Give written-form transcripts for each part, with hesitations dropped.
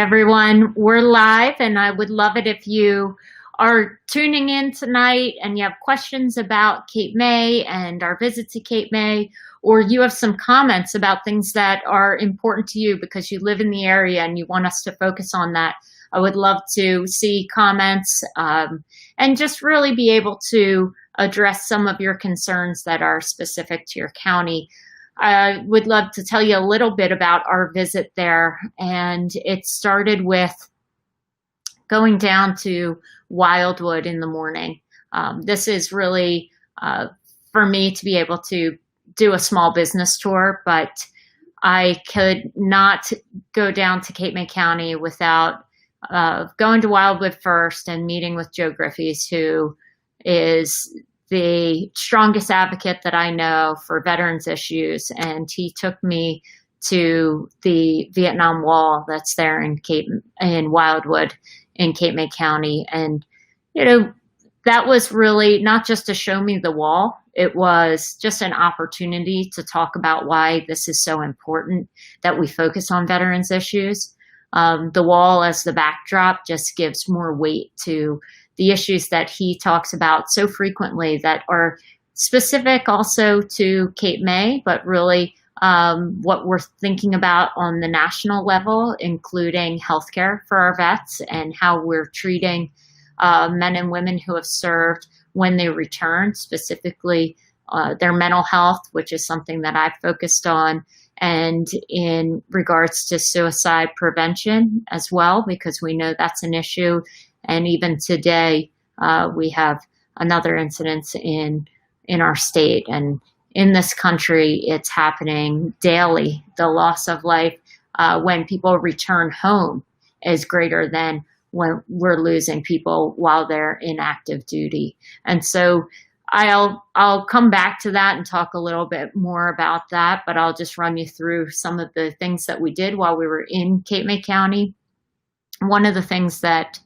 everyone. We're live, and I would love it if you are tuning in tonight and you have questions about Cape May and our visit to Cape May, or you have some comments about things that are important to you because you live in the area and you want us to focus on that. I would love to see comments and just really be able to address some of your concerns that are specific to your county. I would love to tell you a little bit about our visit there, and it started with going down to Wildwood in the morning. This is really for me to be able to do a small business tour, but I could not go down to Cape May County without going to Wildwood first and meeting with Joe Griffiths, who is the strongest advocate that I know for veterans issues. And he took me to the Vietnam Wall that's there in Wildwood in Cape May County. And, you know, that was really not just to show me the wall. It was just an opportunity to talk about why this is so important that we focus on veterans issues. The wall as the backdrop just gives more weight to the issues that he talks about so frequently that are specific also to Cape May, but really what we're thinking about on the national level, including healthcare for our vets and how we're treating men and women who have served when they return, specifically their mental health, which is something that I've focused on, and in regards to suicide prevention as well, because we know that's an issue. And even today, we have another incident in our state, and in this country, it's happening daily. The loss of life when people return home is greater than when we're losing people while they're in active duty. And so I'll come back to that and talk a little bit more about that, but I'll just run you through some of the things that we did while we were in Cape May County. One of the things that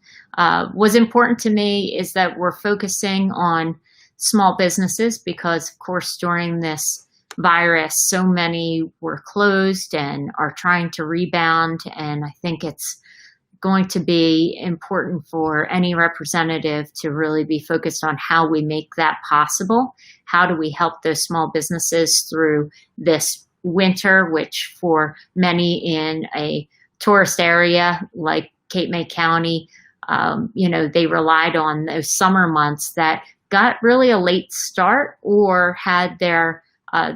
was important to me is that we're focusing on small businesses because, of course, during this virus, so many were closed and are trying to rebound. And I think it's going to be important for any representative to really be focused on how we make that possible. How do we help those small businesses through this winter, which for many in a tourist area like Cape May County, they relied on those summer months that got really a late start or had their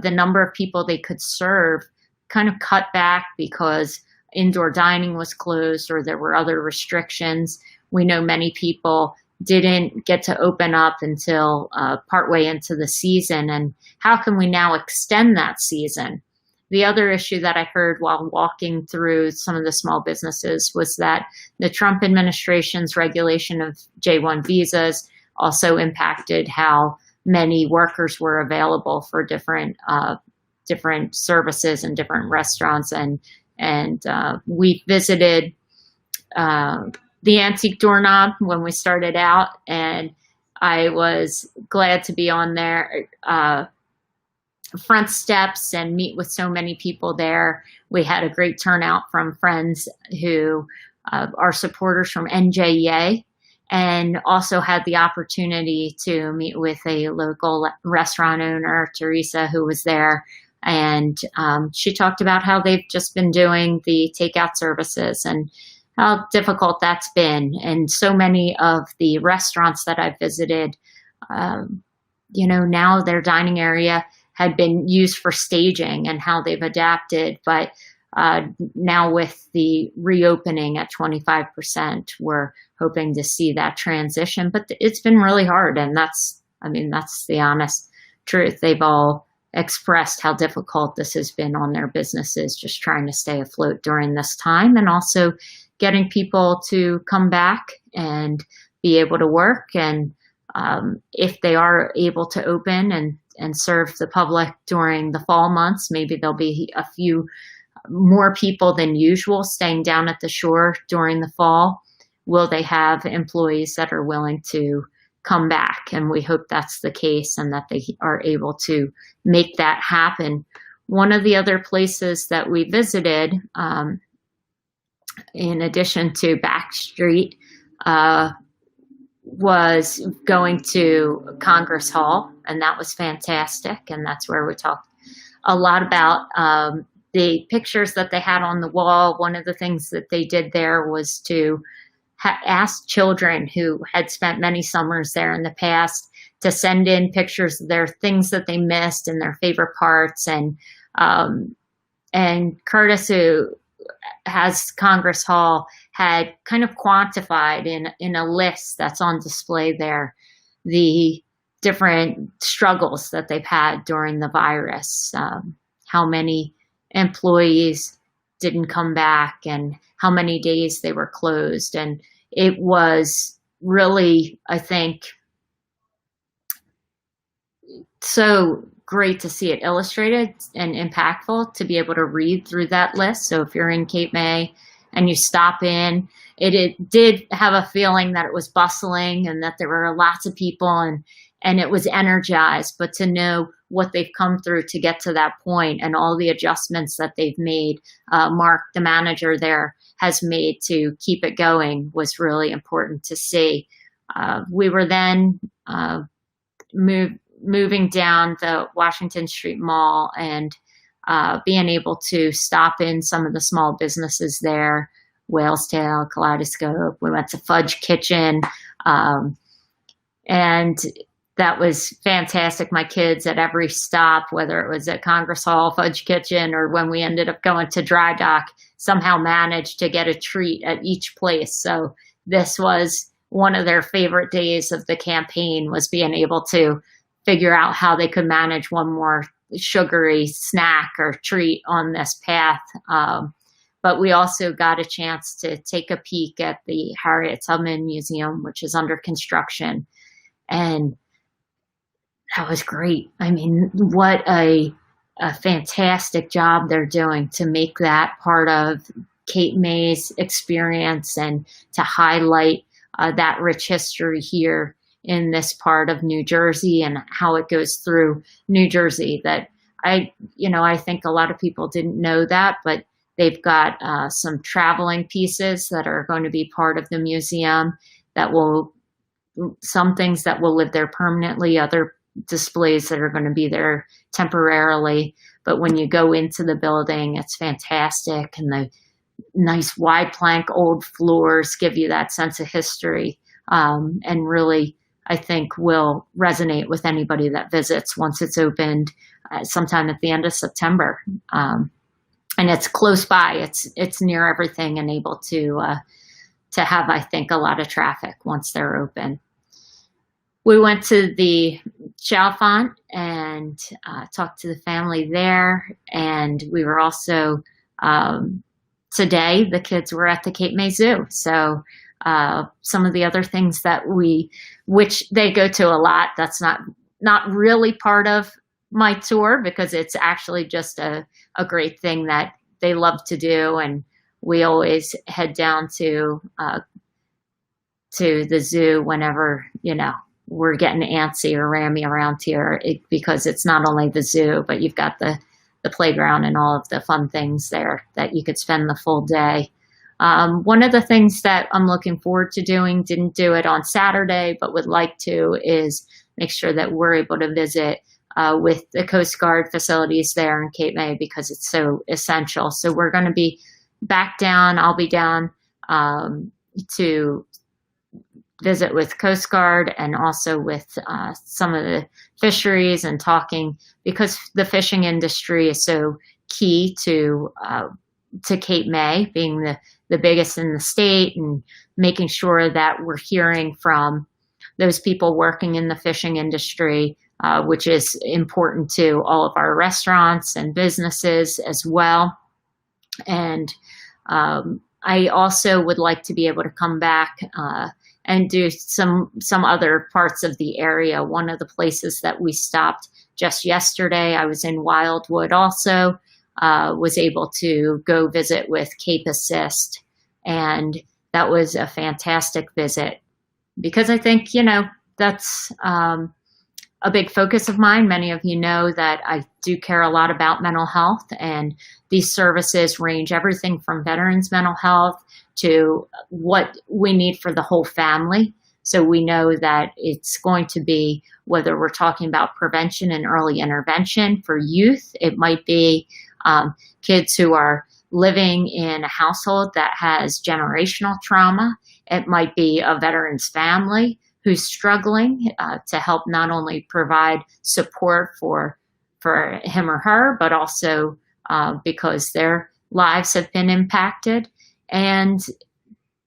the number of people they could serve kind of cut back because indoor dining was closed or there were other restrictions. We know many people didn't get to open up until partway into the season. And how can we now extend that season? The other issue that I heard while walking through some of the small businesses was that the Trump administration's regulation of J-1 visas also impacted how many workers were available for different services and different restaurants. And we visited the Antique Doorknob when we started out, and I was glad to be on their front steps and meet with so many people there. We had a great turnout from friends who are supporters from NJEA, and also had the opportunity to meet with a local restaurant owner, Teresa, who was there. And she talked about how they've just been doing the takeout services and how difficult that's been. And so many of the restaurants that I've visited, now their dining area had been used for staging and how they've adapted. But now with the reopening at 25%, we're hoping to see that transition. But it's been really hard. And that's the honest truth. They've all expressed how difficult this has been on their businesses, just trying to stay afloat during this time, and also getting people to come back and be able to work. And if they are able to open and serve the public during the fall months, maybe there'll be a few more people than usual staying down at the shore during the fall. Will they have employees that are willing to come back? And we hope that's the case and that they are able to make that happen. One of the other places that we visited in addition to Backstreet, uh, was going to Congress Hall, and that was fantastic. And that's where we talked a lot about the pictures that they had on the wall. One of the things that they did there was to ask children who had spent many summers there in the past to send in pictures of their things that they missed and their favorite parts. And Curtis, who has Congress Hall, had kind of quantified in a list that's on display there the different struggles that they've had during the virus, how many employees didn't come back and how many days they were closed. And it was really, I think, so great to see it illustrated and impactful to be able to read through that list. So if you're in Cape May and you stop in, it did have a feeling that it was bustling and that there were lots of people and it was energized, but to know what they've come through to get to that point and all the adjustments that they've made, Mark, the manager there, has made to keep it going was really important to see. We were then moving down the Washington Street Mall and being able to stop in some of the small businesses there, Whale's Tail, Kaleidoscope. We went to Fudge Kitchen, and that was fantastic. My kids at every stop, whether it was at Congress Hall, Fudge Kitchen, or when we ended up going to Dry Dock, somehow managed to get a treat at each place. So this was one of their favorite days of the campaign, was being able to figure out how they could manage one more sugary snack or treat on this path. But we also got a chance to take a peek at the Harriet Tubman Museum, which is under construction. And that was great. I mean, what a fantastic job they're doing to make that part of Cape May's experience and to highlight that rich history here in this part of New Jersey and how it goes through New Jersey. That I think a lot of people didn't know that, but they've got some traveling pieces that are going to be part of the museum that will, some things that will live there permanently, other displays that are going to be there temporarily. But when you go into the building, it's fantastic. And the nice wide plank old floors give you that sense of history, and really, I think, will resonate with anybody that visits once it's opened sometime at the end of September. And it's close by. It's near everything and able to have, I think, a lot of traffic once they're open. We went to the Chalfont and talked to the family there. And we were also, today, the kids were at the Cape May Zoo. So some of the other things that which they go to a lot, that's not really part of my tour, because it's actually just a great thing that they love to do. And we always head down to the zoo whenever, we're getting antsy or rammy around here, because it's not only the zoo, but you've got the playground and all of the fun things there that you could spend the full day. One of the things that I'm looking forward to doing, didn't do it on Saturday, but would like to, is make sure that we're able to visit with the Coast Guard facilities there in Cape May, because it's so essential. So we're going to be back down. I'll be down to visit with Coast Guard and also with some of the fisheries, and talking, because the fishing industry is so key to Cape May, being the biggest in the state, and making sure that we're hearing from those people working in the fishing industry, which is important to all of our restaurants and businesses as well. And I also would like to be able to come back and do some other parts of the area. One of the places that we stopped just yesterday, I was in Wildwood also, was able to go visit with Cape Assist. And that was a fantastic visit, because I think, that's a big focus of mine. Many of you know that I do care a lot about mental health, and these services range everything from veterans' mental health to what we need for the whole family. So we know that it's going to be, whether we're talking about prevention and early intervention for youth, it might be kids who are living in a household that has generational trauma. It might be a veteran's family who's struggling to help not only provide support for him or her, but also because their lives have been impacted. And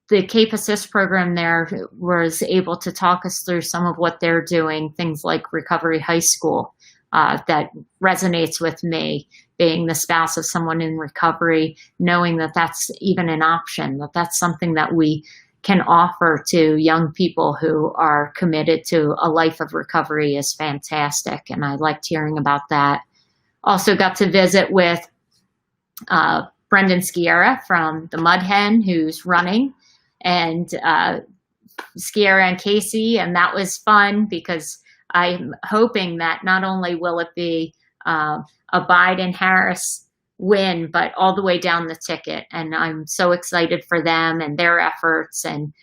the CAPE Assist program there was able to talk us through some of what they're doing, things like Recovery High School, that resonates with me, being the spouse of someone in recovery, knowing that that's even an option, that that's something that we can offer to young people who are committed to a life of recovery is fantastic. And I liked hearing about that. Also got to visit with Brendan Sciarra from the Mud Hen, who's running, and Sciarra and Casey, and that was fun because I'm hoping that not only will it be a Biden-Harris win, but all the way down the ticket. And I'm so excited for them and their efforts. And,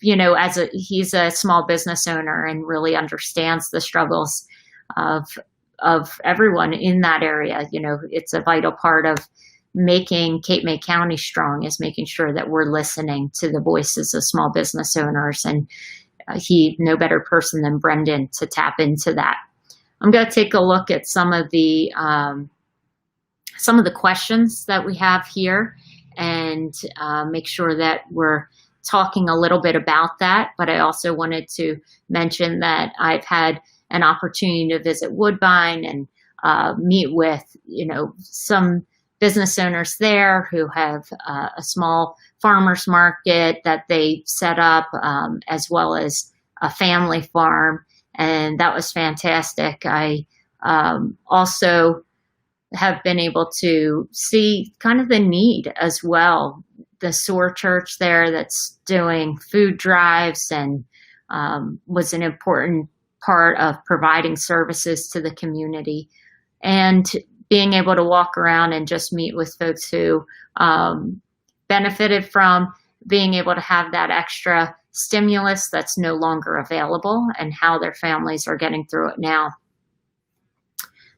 he's a small business owner and really understands the struggles of everyone in that area. It's a vital part of making Cape May County strong, is making sure that we're listening to the voices of small business owners. And no better person than Brendan to tap into that. I'm going to take a look at some of the questions that we have here and make sure that we're talking a little bit about that. But I also wanted to mention that I've had an opportunity to visit Woodbine and meet with, some business owners there who have a small farmers market that they set up, as well as a family farm. And that was fantastic. I also have been able to see kind of the need as well. The SOAR Church there that's doing food drives and was an important part of providing services to the community. And being able to walk around and just meet with folks who benefited from being able to have that extra stimulus that's no longer available and how their families are getting through it now.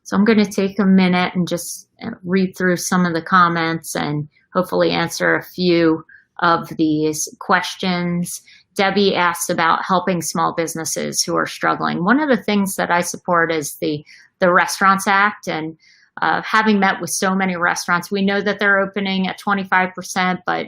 So I'm going to take a minute and just read through some of the comments and hopefully answer a few of these questions. Debbie asks about helping small businesses who are struggling. One of the things that I support is the Restaurants Act, and having met with so many restaurants, we know that they're opening at 25%, but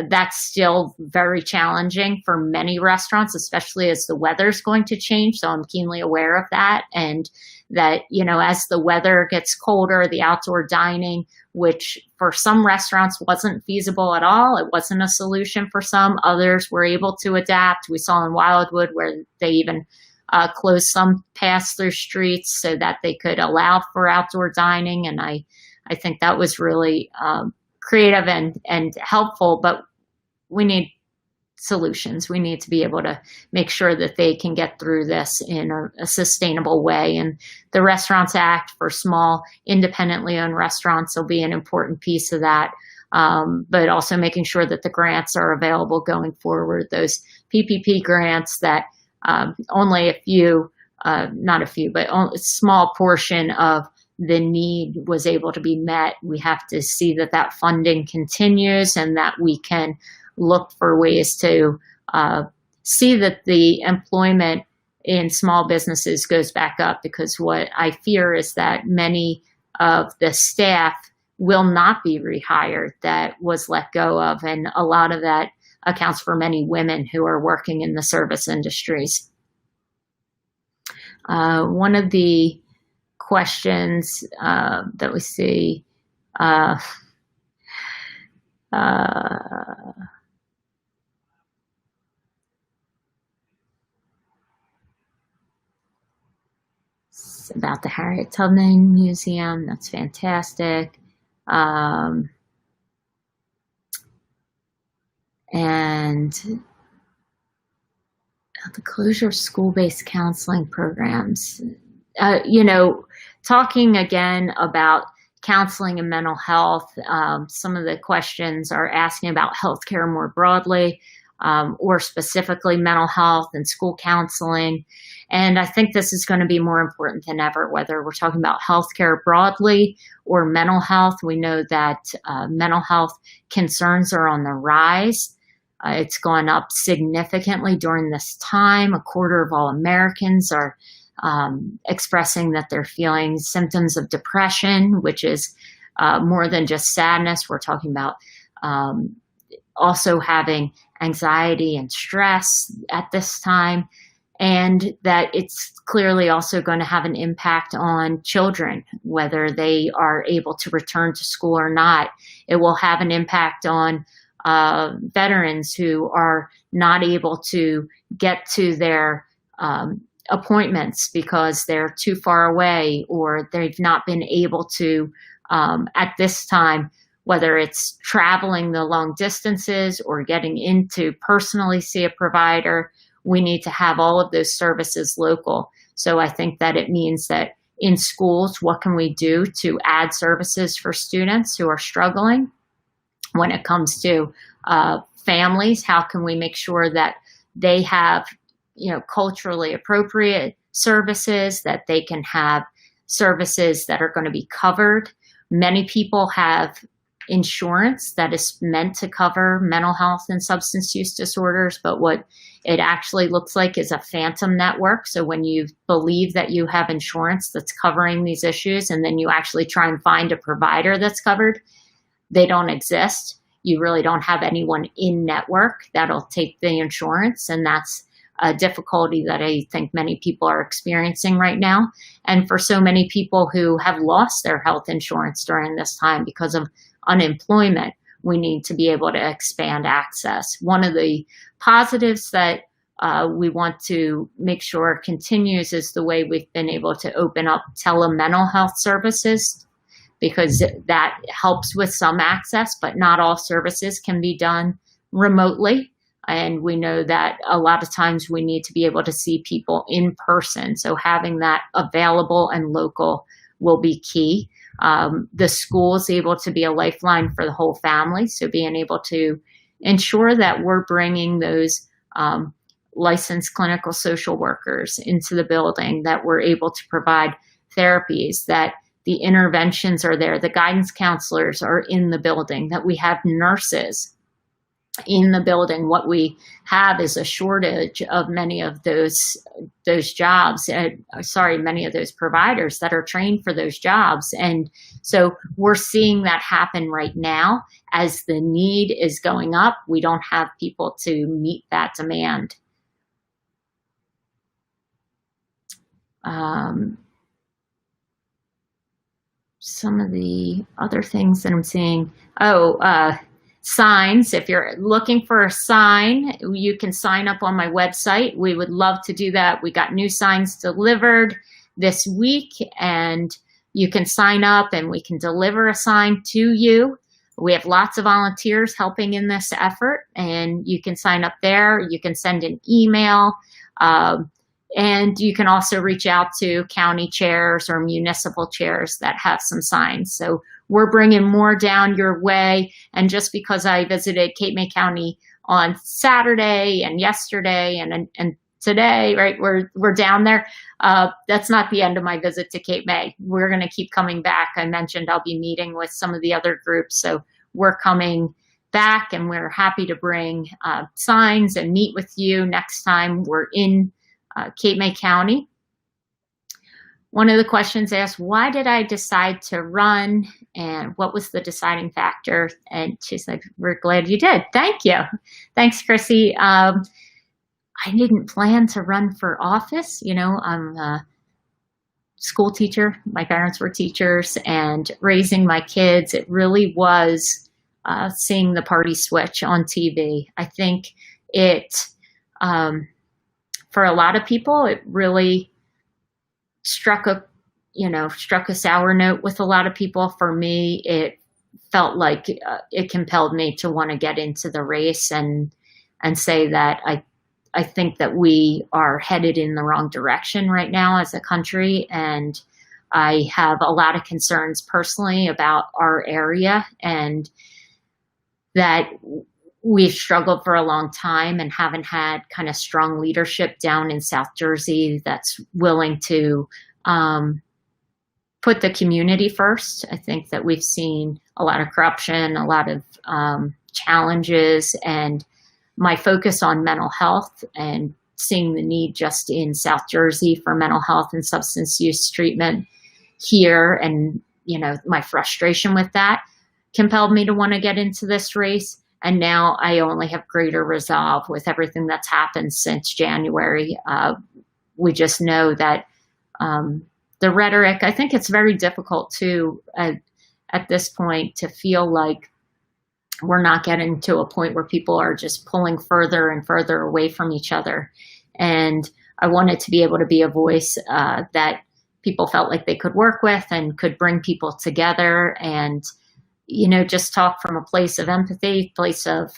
that's still very challenging for many restaurants, especially as the weather's going to change. So I'm keenly aware of that. And that, as the weather gets colder, the outdoor dining, which for some restaurants wasn't feasible at all. It wasn't a solution for some. Others were able to adapt. We saw in Wildwood where they even closed some pass-through streets so that they could allow for outdoor dining. And I think that was really creative and helpful, but we need solutions. We need to be able to make sure that they can get through this in a sustainable way. And the Restaurants Act for small, independently owned restaurants will be an important piece of that. But also making sure that the grants are available going forward, those PPP grants that only a few, not a few, but only a small portion of the need was able to be met. We have to see that that funding continues and that we can look for ways to see that the employment in small businesses goes back up, because what I fear is that many of the staff will not be rehired that was let go of. And a lot of that accounts for many women who are working in the service industries. One of the questions that we see, about the Harriet Tubman Museum. That's fantastic. And the closure of school-based counseling programs. Talking again about counseling and mental health. Some of the questions are asking about healthcare more broadly, or specifically mental health and school counseling. And I think this is going to be more important than ever, whether we're talking about healthcare broadly or mental health. We know that mental health concerns are on the rise. It's gone up significantly during this time. A quarter of all Americans are expressing that they're feeling symptoms of depression, which is more than just sadness. We're talking about also having anxiety and stress at this time, and that it's clearly also going to have an impact on children, whether they are able to return to school or not. It will have an impact on veterans who are not able to get to their appointments because they're too far away, or they've not been able to, at this time, whether it's traveling the long distances or getting in to personally see a provider. We need to have all of those services local. So I think that it means that in schools, what can we do to add services for students who are struggling? When it comes to families, how can we make sure that they have, culturally appropriate services, that they can have services that are going to be covered? Many people have insurance that is meant to cover mental health and substance use disorders, but what it actually looks like is a phantom network. So when you believe that you have insurance that's covering these issues, and then you actually try and find a provider that's covered, they don't exist. You really don't have anyone in network that'll take the insurance, and that's a difficulty that I think many people are experiencing right now. And for so many people who have lost their health insurance during this time because of unemployment, we need to be able to expand access. One of the positives that we want to make sure continues is the way we've been able to open up telemental health services, because that helps with some access, but not all services can be done remotely. And we know that a lot of times we need to be able to see people in person. So having that available and local will be key. The school is able to be a lifeline for the whole family. So being able to ensure that we're bringing those licensed clinical social workers into the building, that we're able to provide therapies, that the interventions are there, the guidance counselors are in the building, that we have nurses in the building. What we have is a shortage of many of those jobs, many of those providers that are trained for those jobs. And so we're seeing that happen right now. As the need is going up, we don't have people to meet that demand. Some of the other things that I'm seeing, signs. If you're looking for a sign, you can sign up on my website. We would love to do that. We got new signs delivered this week, and you can sign up and we can deliver a sign to you. We have lots of volunteers helping in this effort, and you can sign up there. You can send an email, and you can also reach out to county chairs or municipal chairs that have some signs. So we're bringing more down your way. And just because I visited Cape May County on Saturday and yesterday and today, right, we're down there, that's not the end of my visit to Cape May. We're going to keep coming back. I mentioned I'll be meeting with some of the other groups. So we're coming back, and we're happy to bring signs and meet with you next time we're in Cape May County. One of the questions asked, why did I decide to run, and what was the deciding factor? And she's like, we're glad you did. Thank you. Thanks, Chrissy. I didn't plan to run for office. I'm a school teacher. My parents were teachers, and raising my kids, it really was seeing the party switch on TV. I think it, for a lot of people, it really struck a sour note with a lot of people. For me, it felt like it compelled me to want to get into the race and say that I think that we are headed in the wrong direction right now as a country, and I have a lot of concerns personally about our area, and that we've struggled for a long time and haven't had kind of strong leadership down in South Jersey that's willing to put the community first. I think that we've seen a lot of corruption, a lot of challenges, and my focus on mental health and seeing the need just in South Jersey for mental health and substance use treatment here, and my frustration with that compelled me to want to get into this race. And now I only have greater resolve with everything that's happened since January. We just know that the rhetoric, I think it's very difficult to, at this point, to feel like we're not getting to a point where people are just pulling further and further away from each other. And I wanted to be able to be a voice that people felt like they could work with and could bring people together, and just talk from a place of empathy, place of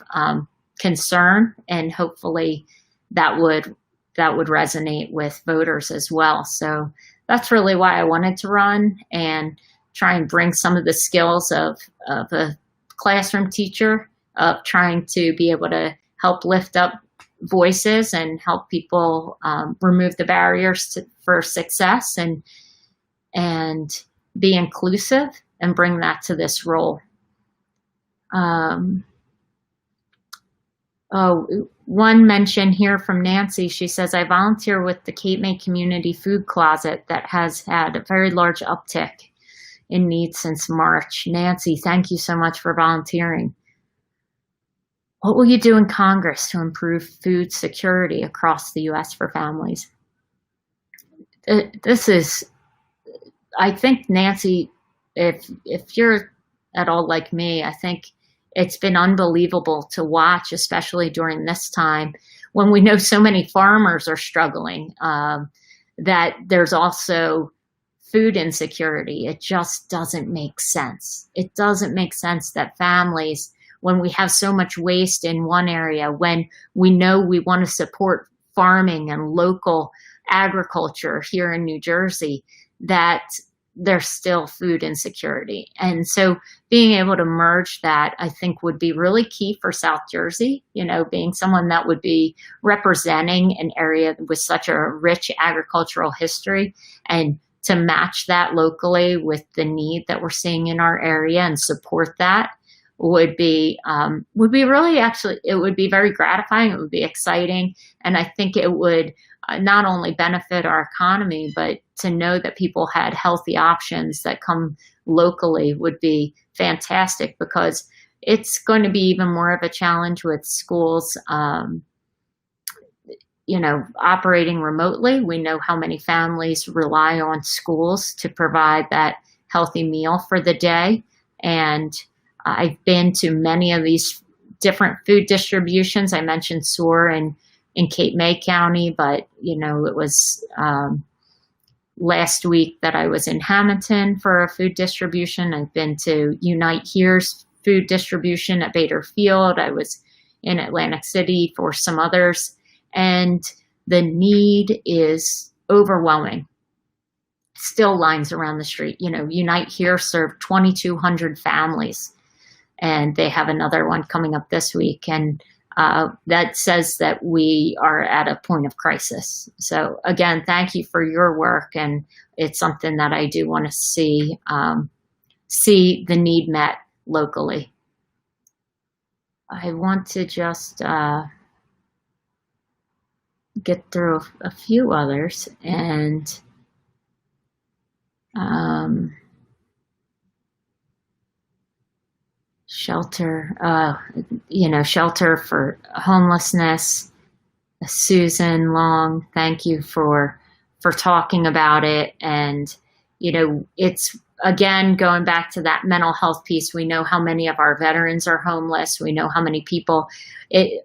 concern, and hopefully that would resonate with voters as well. So that's really why I wanted to run and try and bring some of the skills of a classroom teacher, of trying to be able to help lift up voices and help people remove the barriers for success, and be inclusive, and bring that to this role. One mention here from Nancy. She says, I volunteer with the Cape May Community Food Closet that has had a very large uptick in needs since March. Nancy, thank you so much for volunteering. What will you do in Congress to improve food security across the U.S. for families? This is, I think, Nancy, if you're at all like me, I think it's been unbelievable to watch, especially during this time when we know so many farmers are struggling, that there's also food insecurity. It just doesn't make sense. It doesn't make sense that families, when we have so much waste in one area, when we know we want to support farming and local agriculture here in New Jersey, that there's still food insecurity. And so being able to merge that, I think, would be really key for South Jersey, being someone that would be representing an area with such a rich agricultural history, and to match that locally with the need that we're seeing in our area and support that would be really, actually, it would be very gratifying. It would be exciting. And I think it would not only benefit our economy, but to know that people had healthy options that come locally would be fantastic, because it's going to be even more of a challenge with schools, operating remotely. We know how many families rely on schools to provide that healthy meal for the day. And I've been to many of these different food distributions. I mentioned SOAR in Cape May County, but it was last week that I was in Hamilton for a food distribution. I've been to Unite Here's food distribution at Bader Field. I was in Atlantic City for some others, and the need is overwhelming. Still lines around the street. Unite Here served 2,200 families, and they have another one coming up this week. And that says that we are at a point of crisis. So again, thank you for your work, and it's something that I do want to see the need met locally. I want to just get through a few others, and shelter, shelter for homelessness. Susan Long, thank you for talking about it. And, it's, again, going back to that mental health piece. We know how many of our veterans are homeless. We know how many people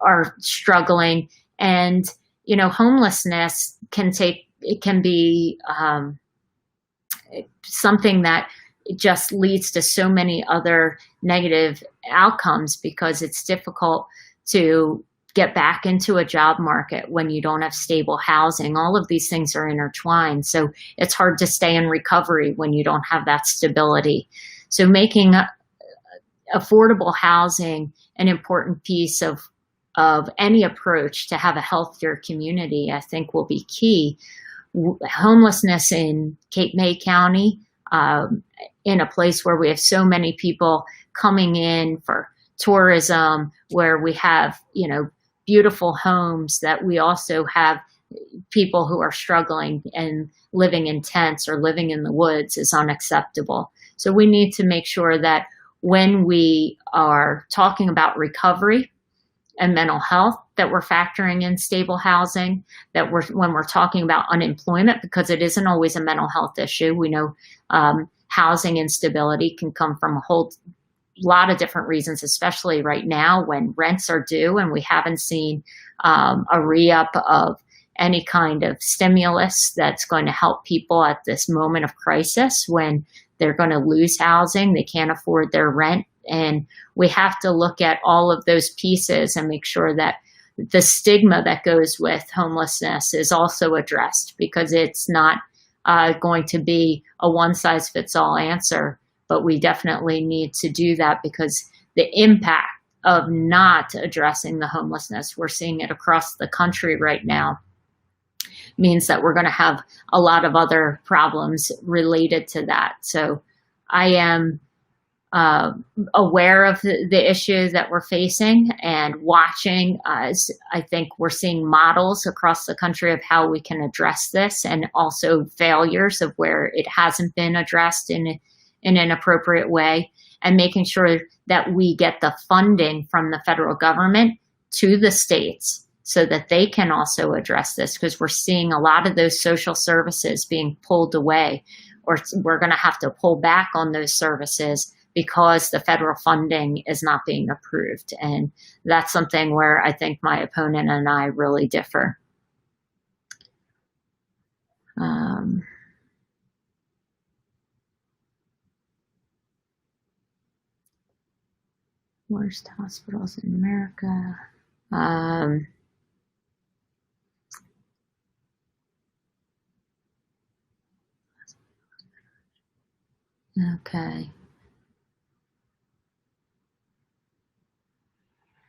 are struggling. And, homelessness can be something that it just leads to so many other negative outcomes, because it's difficult to get back into a job market when you don't have stable housing. All of these things are intertwined. So it's hard to stay in recovery when you don't have that stability. So making affordable housing an important piece of any approach to have a healthier community, I think will be key. Homelessness in Cape May County, in a place where we have so many people coming in for tourism, where we have, beautiful homes, that we also have people who are struggling and living in tents or living in the woods, is unacceptable. So we need to make sure that when we are talking about recovery and mental health, that we're factoring in stable housing, that when we're talking about unemployment, because it isn't always a mental health issue. We know housing instability can come from a whole lot of different reasons, especially right now when rents are due and we haven't seen a re-up of any kind of stimulus that's going to help people at this moment of crisis when they're going to lose housing, they can't afford their rent. And we have to look at all of those pieces and make sure that the stigma that goes with homelessness is also addressed, because it's not going to be a one-size-fits-all answer. But we definitely need to do that, because the impact of not addressing the homelessness, we're seeing it across the country right now, means that we're going to have a lot of other problems related to that. So I am aware of the issues that we're facing and watching. I think we're seeing models across the country of how we can address this, and also failures of where it hasn't been addressed in an appropriate way, and making sure that we get the funding from the federal government to the states so that they can also address this, because we're seeing a lot of those social services being pulled away, or we're going to have to pull back on those services because the federal funding is not being approved. And that's something where I think my opponent and I really differ. Worst hospitals in America. Okay.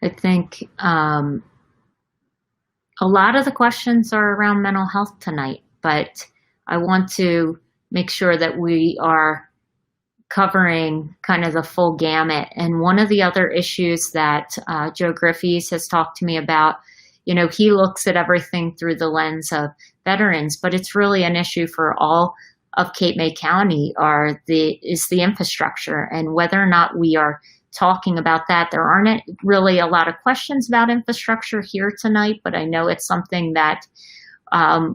I think a lot of the questions are around mental health tonight, but I want to make sure that we are covering kind of the full gamut. And one of the other issues that Joe Griffiths has talked to me about, he looks at everything through the lens of veterans, but it's really an issue for all of Cape May County is the infrastructure, and whether or not we are talking about that. There aren't really a lot of questions about infrastructure here tonight, but I know it's something that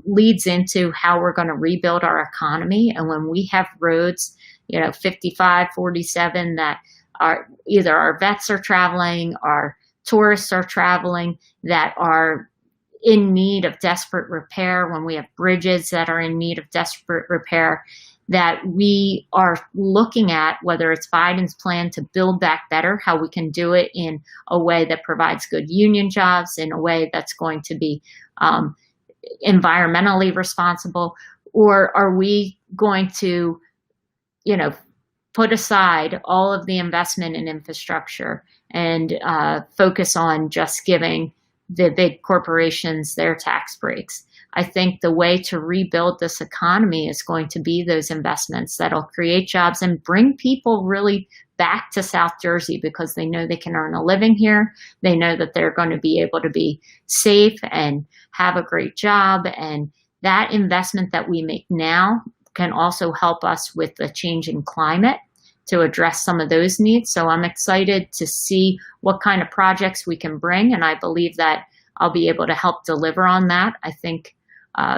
leads into how we're going to rebuild our economy. And when we have roads, 55, 47, that are either our vets are traveling, our tourists are traveling, that are in need of desperate repair, when we have bridges that are in need of desperate repair, that we are looking at, whether it's Biden's plan to build back better, how we can do it in a way that provides good union jobs, in a way that's going to be environmentally responsible, or are we going to, put aside all of the investment in infrastructure and focus on just giving the big corporations their tax breaks? I think the way to rebuild this economy is going to be those investments that'll create jobs and bring people really back to South Jersey, because they know they can earn a living here. They know that they're going to be able to be safe and have a great job. And that investment that we make now can also help us with the changing climate to address some of those needs. So I'm excited to see what kind of projects we can bring, and I believe that I'll be able to help deliver on that. I think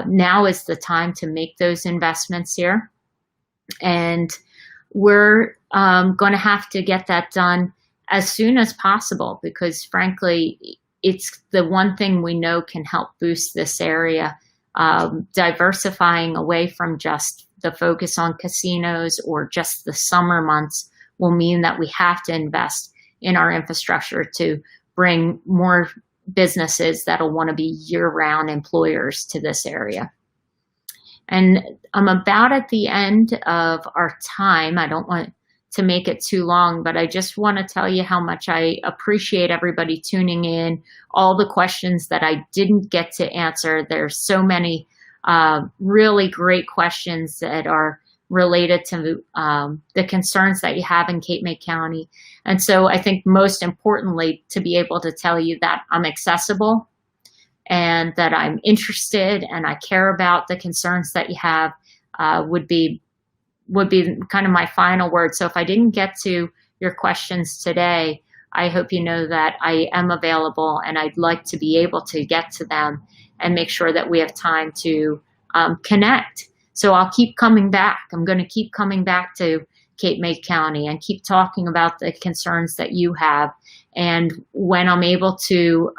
now is the time to make those investments here, and we're going to have to get that done as soon as possible, because frankly, it's the one thing we know can help boost this area. Diversifying away from just the focus on casinos or just the summer months will mean that we have to invest in our infrastructure to bring more businesses that'll want to be year-round employers to this area. And I'm about at the end of our time. I don't want to make it too long, but I just want to tell you how much I appreciate everybody tuning in, all the questions that I didn't get to answer. There's so many really great questions that are related to the concerns that you have in Cape May County. And so I think most importantly, to be able to tell you that I'm accessible and that I'm interested and I care about the concerns that you have would be kind of my final word. So if I didn't get to your questions today, I hope you know that I am available and I'd like to be able to get to them and make sure that we have time to connect. So I'll keep coming back. I'm going to keep coming back to Cape May County and keep talking about the concerns that you have. And when I'm able to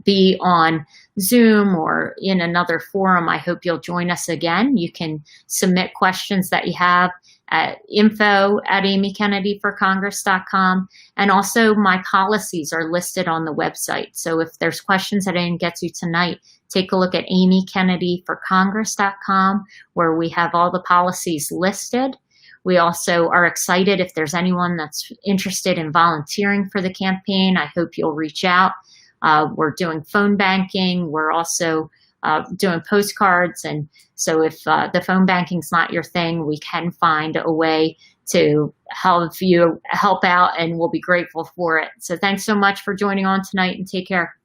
be on Zoom or in another forum, I hope you'll join us again. You can submit questions that you have at info@amykennedyforcongress.com. And also my policies are listed on the website. So if there's questions that I didn't get to tonight, take a look at amykennedyforcongress.com, where we have all the policies listed. We also are excited if there's anyone that's interested in volunteering for the campaign. I hope you'll reach out. We're doing phone banking. We're also doing postcards. And so if the phone banking's not your thing, we can find a way to help out, and we'll be grateful for it. So thanks so much for joining on tonight, and take care.